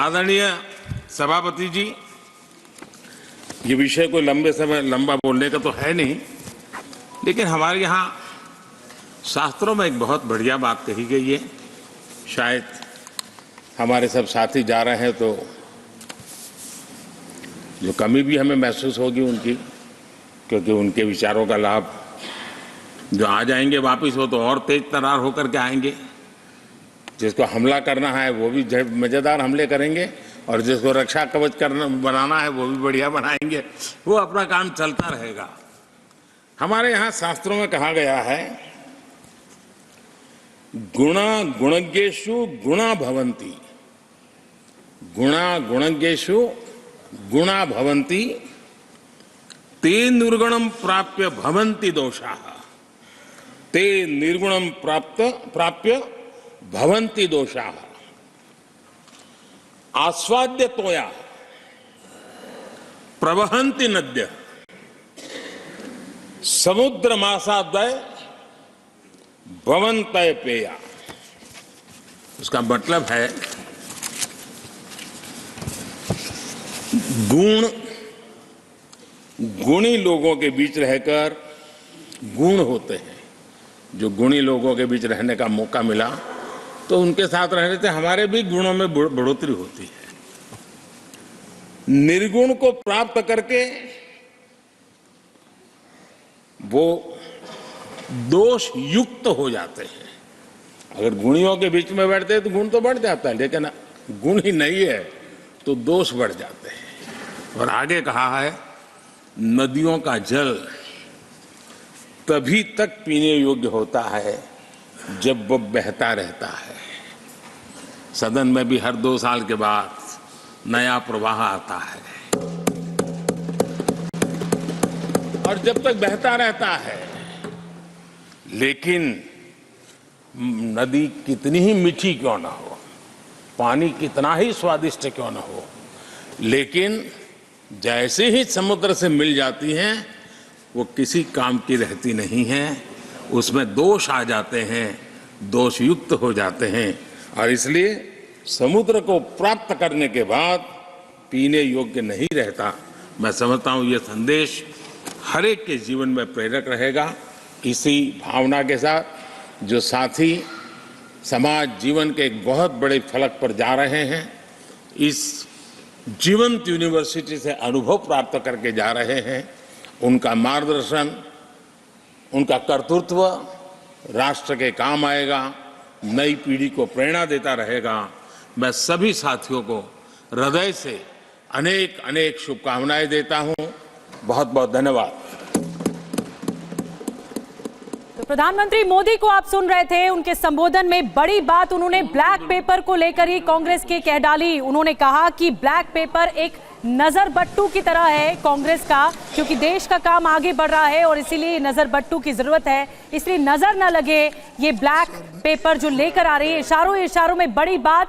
आदरणीय सभापति जी, ये विषय कोई लंबा बोलने का तो है नहीं, लेकिन हमारे यहाँ शास्त्रों में एक बहुत बढ़िया बात कही गई है। शायद हमारे सब साथी जा रहे हैं तो जो कमी भी हमें महसूस होगी उनकी, क्योंकि उनके विचारों का लाभ जो आ जाएंगे वापिस वो तो और तेज तरार होकर के आएंगे। जिसको हमला करना है वो भी मज़ेदार हमले करेंगे और जिसको रक्षा कवच बनाना है वो भी बढ़िया बनाएंगे। वो अपना काम चलता रहेगा। हमारे यहाँ शास्त्रों में कहा गया है, गुणा गुणज्ञेषु गुणा भवन्ति, गुणा गुणज्ञेषु गुणा भवन्ति, ते निर्गुणम प्राप्य भवन्ति दोषाः, ते निर्गुणम प्राप्य भवन्ति दोषाः। आस्वाद्य तोया प्रवहन्ति नद्य, समुद्र मासाद्वय भवन्तय पेया। उसका मतलब है गुणी लोगों के बीच रहकर गुण होते हैं। जो गुणी लोगों के बीच रहने का मौका मिला तो उनके साथ रहने से हमारे भी गुणों में बढ़ोतरी होती है। निर्गुण को प्राप्त करके वो दोष युक्त हो जाते हैं। अगर गुणियों के बीच में बैठते हैं तो गुण तो बढ़ जाता है, लेकिन गुण ही नहीं है तो दोष बढ़ जाते हैं। और आगे कहा है, नदियों का जल तभी तक पीने योग्य होता है जब वो बहता रहता है। सदन में भी हर 2 साल के बाद नया प्रवाह आता है और जब तक बहता रहता है, लेकिन नदी कितनी ही मीठी क्यों ना हो, पानी कितना ही स्वादिष्ट क्यों ना हो, लेकिन जैसे ही समुद्र से मिल जाती हैं वो किसी काम की रहती नहीं है। उसमें दोष आ जाते हैं, दोष युक्त हो जाते हैं। और इसलिए समुद्र को प्राप्त करने के बाद पीने योग्य नहीं रहता। मैं समझता हूँ ये संदेश हर एक के जीवन में प्रेरक रहेगा। इसी भावना के साथ जो साथी समाज जीवन के एक बहुत बड़े फलक पर जा रहे हैं, इस जीवंत यूनिवर्सिटी से अनुभव प्राप्त करके जा रहे हैं, उनका मार्गदर्शन, उनका कर्तृत्व राष्ट्र के काम आएगा, नई पीढ़ी को प्रेरणा देता रहेगा। मैं सभी साथियों को हृदय से अनेक अनेक शुभकामनाएं देता हूं। बहुत बहुत धन्यवाद। तो प्रधानमंत्री मोदी को आप सुन रहे थे। उनके संबोधन में बड़ी बात उन्होंने ब्लैक पेपर को लेकर ही कांग्रेस की कह डाली। उन्होंने कहा कि ब्लैक पेपर एक नजर बट्टू की तरह है कांग्रेस का, क्योंकि देश का काम आगे बढ़ रहा है और इसीलिए नजर बट्टू की जरूरत है। इसलिए नजर न लगे ये ब्लैक पेपर जो लेकर आ रही है। इशारों में बड़ी बात।